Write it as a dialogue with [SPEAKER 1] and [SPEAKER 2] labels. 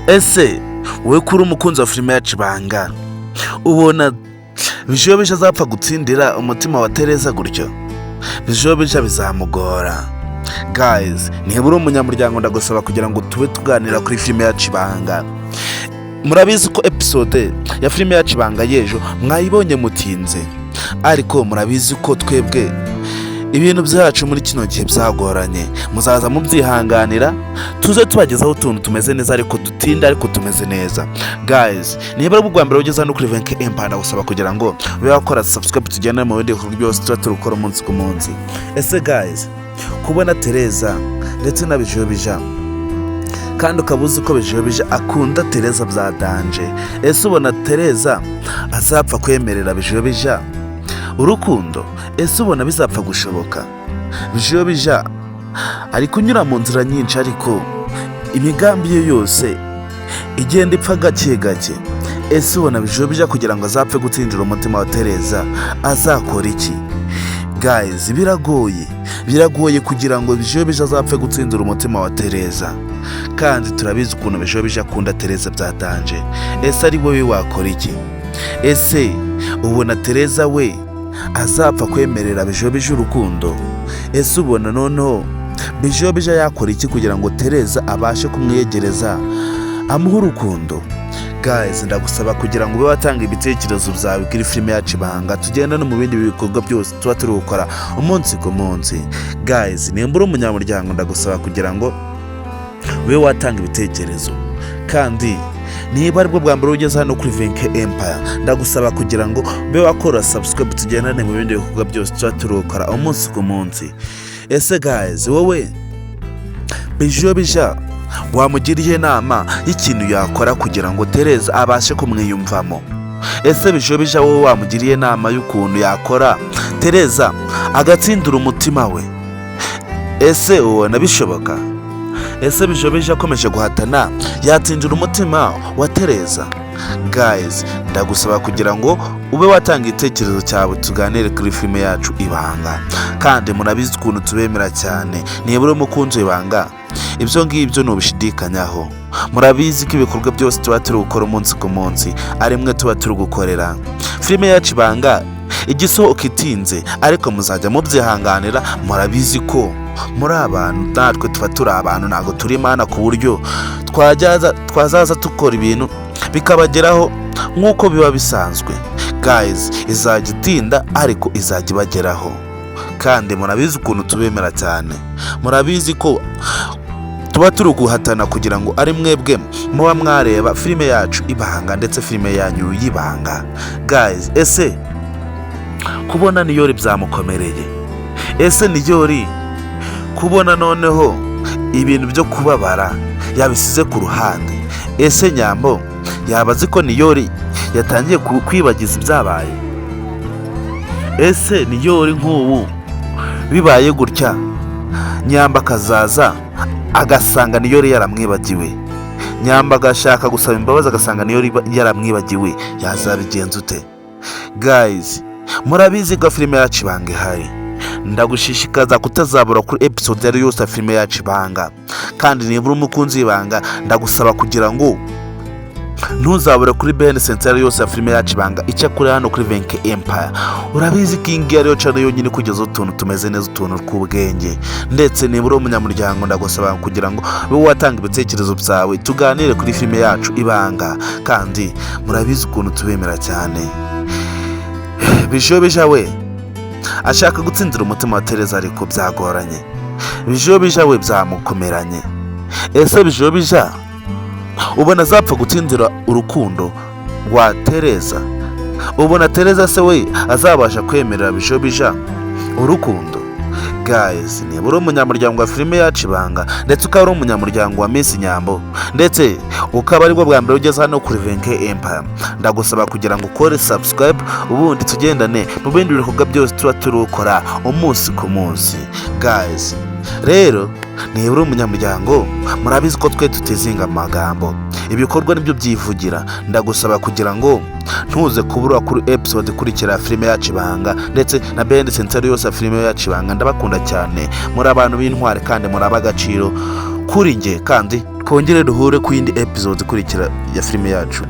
[SPEAKER 1] ese wowe kuri umukunzi wa filime yacu ibanga ubona Bijobija azapfa gutsindira umutima wa Tereza gutyo? Bijobija bizamugora. Guys, niba uri umunyamuryango ndagusaba kugira ngo tube tuganira kuri filime yacu ibanga. Murabizi ko episode ya filime yacu ibanga y'ejo mwayibonye mutinze, ariko murabizi ko twebwe ibintu byacu muri kino gihe byagoranye. Muzaza mubyihanganira tuze tubagezaho utuntu tumeze neza, ariko dutinda ariko tumeze neza. Guys, niba ari ubwa mbere ugeze hano kuri Venke Empire ndagusaba kugira ngo ube wakora subscribe tugenda mu bindi bikorwa byose tuba turukora umunsi ku munsi. Ese guys, kubona Tereza ndetse na Bijobija kandi ukabuze ko Bijobija akunda Tereza bya danje, ese ubona Tereza azapfa kwemerera Bijobija urukundo? Ese ubona bizapfa gushoboka? Bijobija ari kunyura mu nzira nyinshi, ariko imigambi ye yose igenda ipfa gake gake. Ese ubona Bijobija kugira ngo azapfe gutsindira umutima wa Tereza azakora iki? Guys, biragoye kugira ngo Bijobija azapfe gutsindira umutima wa Tereza, kandi turabizi ukuntu Bijobija akunda Tereza bya danje. Ese ari wowe wakora iki? Ese ubona Tereza we azapfa kwemerera Bijobija urukundo? Ese ubona noneho Bijobija yakora iki kugira ngo Tereza abashe kumwegereza amuha urukundo? Guys, ndagusaba kugira ngo ube watanga ibitekerezo byawe kuri filime yacu ibanga, tugenda no mu bindi bikorwa byose tuba turi gukora umunsi ku munsi. Guys, nimba uri umunyamuryango ndagusaba kugira ngo ube watanga ibitekerezo, kandi niba aribwo bwa mbere ugeze hano kuri Venke Empire ndagusaba kugira ngo ube wakora subscribe tugendane mu bindi bikorwa byose tuba turi gukora umunsi ku munsi. Ese guys, wowe Bijobija wamugiriye inama y'ikintu yakora kugira ngo Tereza abashe kumwiyumvamo? Ese Bijobija wowe wamugiriye inama y'ukuntu yakora Tereza agatsindira umutima we? Ese ubona bishoboka? Ese Bijobija akomeje guhatana yatsindira umutima wa Tereza? Guys, ndagusaba kugira ngo ube watanga igitekerezo cyawe tuganire kuri filime yacu ibanga, kandi murabizi ukuntu tubemera cyane. Niba uri umukunzi w'ibanga ibyo ngibyo ntubishidikanyaho. Murabizi ko ibikorwa byose tuba turi gukora umunsi ku munsi ari mwe tuba turi gukorera. Filime yacu ibanga igisohoka itinze, ariko muzajya mubyihanganira. Murabizi ko muri abantu, natwe tuba turi abantu, ntabwo turi Imana ku buryo twazaza dukora ibintu bikabageraho nk'uko biba bisanzwe. Guys, izajya itinda ariko izajya ibageraho, kandi murabizi ukuntu tubemera cyane. Murabizi ko tuba turi guhatana kugira ngo ari mwebwe muba mwareba filime yacu ibanga ndetse filime yanyu y'ibanga. Guys, ese kubona Niyori byamukomereye? Ese Niyori kubona noneho ibintu byo kubabara yabisize ku ruhande? Ese Nyambo yabazi ko Niyori yatangiye kwibagiza ibyabaye? Ese Niyori nk'ubu bibaye gutya Nyamba akazaza agasanga Niyori yaramwibagiwe, Nyamba agashaka gusaba imbabazi agasanga Niyori yaramwibagiwe, yazabigenza ute? Guys, murabizi ko filime yacu ibanga ihari. Ndagushishikaza kutazabura kuri episode yari yose ya filime yacu ibanga, kandi niba uri umukunzi w'ibanga ndagusaba kugira ngo ntuzabure kuri behind center yose ya filime yacu ibanga icya kuri hano kuri Venke Empire. Urabizi ko ingi ariyo channel yonyine kugeza utuntu tumeze neza, utuntu tw'ubwenge. Ndetse niba uri umunyamuryango ndagusaba kugira ngo ube watanga ibitekerezo byawe tuganire kuri filime yacu ibanga, kandi murabizi ukuntu tubemera cyane. Bijobija we ashaka gutsindira umutima wa Tereza, ariko byagoranye. Bijobija we byamukomeranye. Ese Bijobija ubona azapfa gutsindira urukundo rwa Tereza? Ubona Tereza se we azabasha kwemerera Bijobija urukundo? Guys, niba uri umunyamuryango wa filime yacu ibanga ndetse ukaba uri umunyamuryango wa Miss Nyambo ndetse ukaba aribwo bwa mbere ugeze hano kuri Venke Empire ndagusaba kugira ngo ukore subscribe, ubundi tugendane mu bindi bikorwa byose tuba turi gukora umunsi ku munsi. Guys, rero niba uri umunyamuryango murabizi ko twe tutezinga amagambo, ibikorwa nibyo byivugira. Ndagusaba kugira ngo ntuze kubura kuri episode ikurikira filime yacu ibanga ndetse na behind center yose ya filime yacu ibanga. Ndabakunda cyane, muri abantu b'intwari kandi muri abagaciro kuri njye, kandi twongere duhure ku yindi episode ikurikira ya filime yacu.